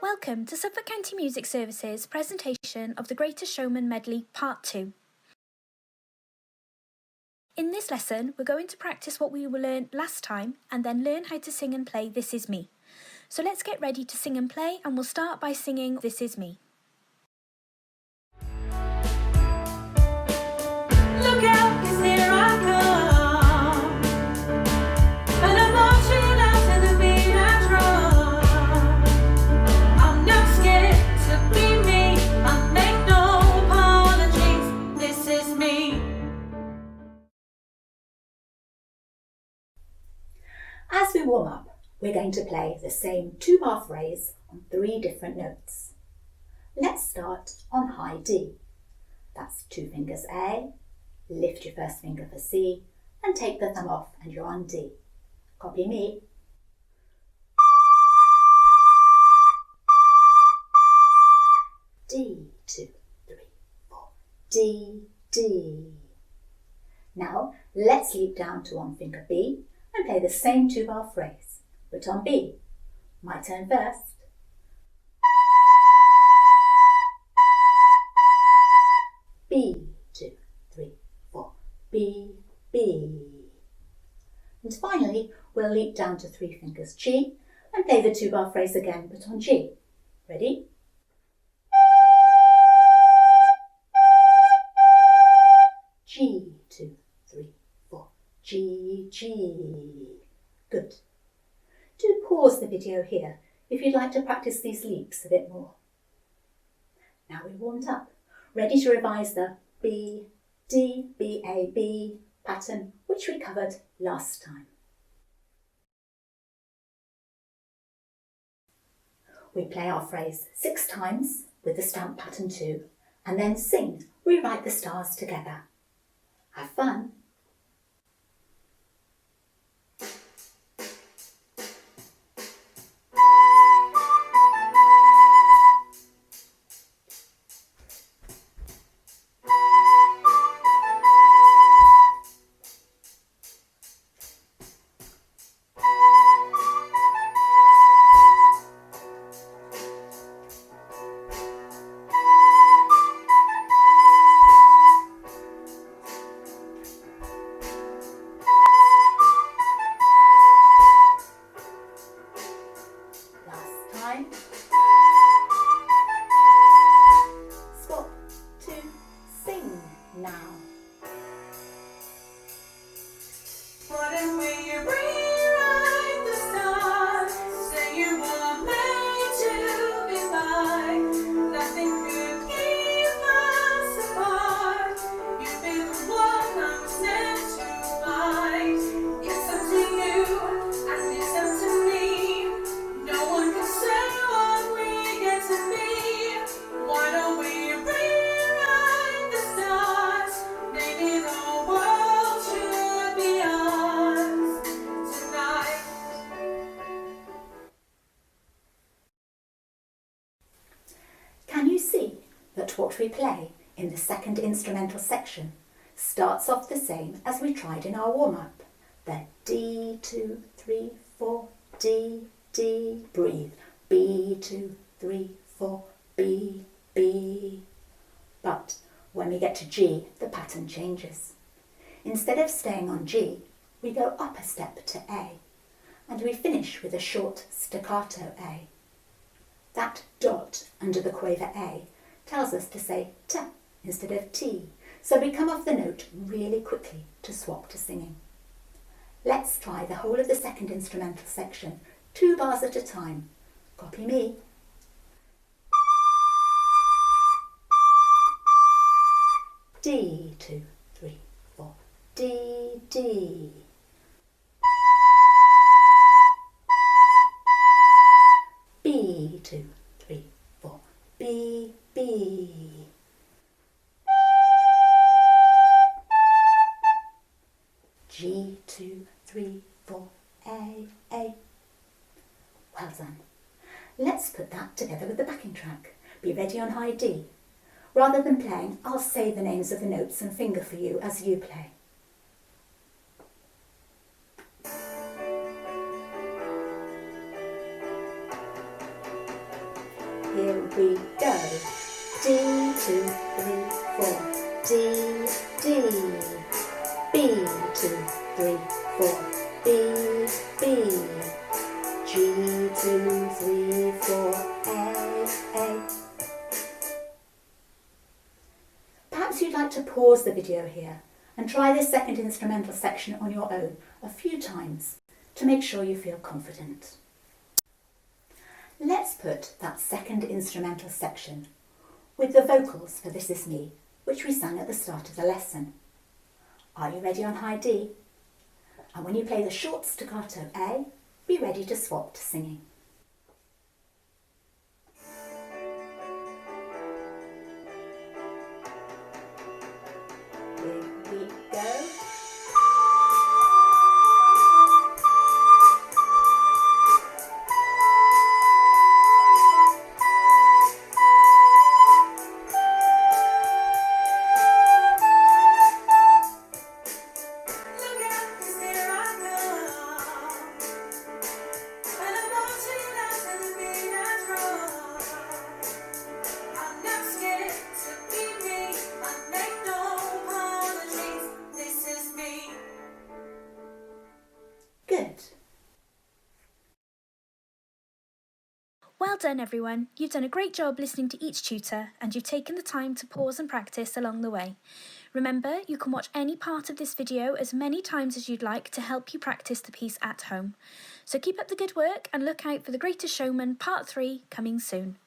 Welcome to Suffolk County Music Service's presentation of the Greatest Showman Medley Part 2. In this lesson, we're going to practice what we learned last time and then learn how to sing and play This Is Me. So let's get ready to sing and play, and we'll start by singing This Is Me. Look out, 'cause here I come, and I'm marching out to the beat I drum. I'm not scared to be me, I make no apologies, this is me. As we warm up, we're going to play the same two-bar phrase on 3 different notes. Let's start on high D. That's 2 fingers A, lift your first finger for C, and take the thumb off and you're on D. Copy me. D, 2, 3, 4, D, D. Now let's leap down to on finger B and play the same two-bar phrase, but on B. My turn first. B, 2, 3, 4, B, B. And finally, we'll leap down to 3 fingers G and play the two-bar phrase again, but on G. Ready? G, 2, 3, 4, G, G. Good. Do pause the video here if you'd like to practice these leaps a bit more. Now we're warmed up, ready to revise the B, D, B, A, B pattern, which we covered last time. We play our phrase 6 times with the stamp pattern 2, and then sing Rewrite the Stars together. Have fun! Swap to sing now. What if we rewrite the stars? Say you were made to be mine. Nothing could keep us apart. You've been the one I was meant to find. It's up to you, and it's up to me. No one can say what we get to be. Why don't we rewrite the stars? Maybe the world should be ours tonight. Can you see that what we play in the second instrumental section starts off the same as we tried in our warm-up? The D, 2, 3, 4, D, D, breathe. B, 2, 3, 4, B, B. But when we get to G, the pattern changes. Instead of staying on G, we go up a step to A, and we finish with a short staccato A. That dot under the quaver A tells us to say T instead of T, so we come off the note really quickly to swap to singing. Let's try the whole of the second instrumental section, 2 bars at a time. Copy me. D, 2, 3, 4, D, D. B, 2, 3, 4, B, B. G, 2, 3, 4, A, A. Well done. Let's put that together with the backing track. Be ready on high D. Rather than playing, I'll say the names of the notes and finger for you as you play. here we go. D, 2, 3, 4. D, D. B, 2, 3, 4. B, B. G, 2, 3, 4. A. Perhaps you'd like to pause the video here and try this second instrumental section on your own a few times to make sure you feel confident. Let's put that second instrumental section with the vocals for This Is Me, which we sang at the start of the lesson. Are you ready on high D? And when you play the short staccato A, be ready to swap to singing. Here we go. Look out, 'cause here I come. And I'm watching us in the midnight run. I'm not scared to be me. I make no apologies. This is me. Good. Well done, everyone. You've done a great job listening to each tutor, and you've taken the time to pause and practice along the way. Remember, you can watch any part of this video as many times as you'd like to help you practice the piece at home. So keep up the good work and look out for The Greatest Showman Part 3 coming soon.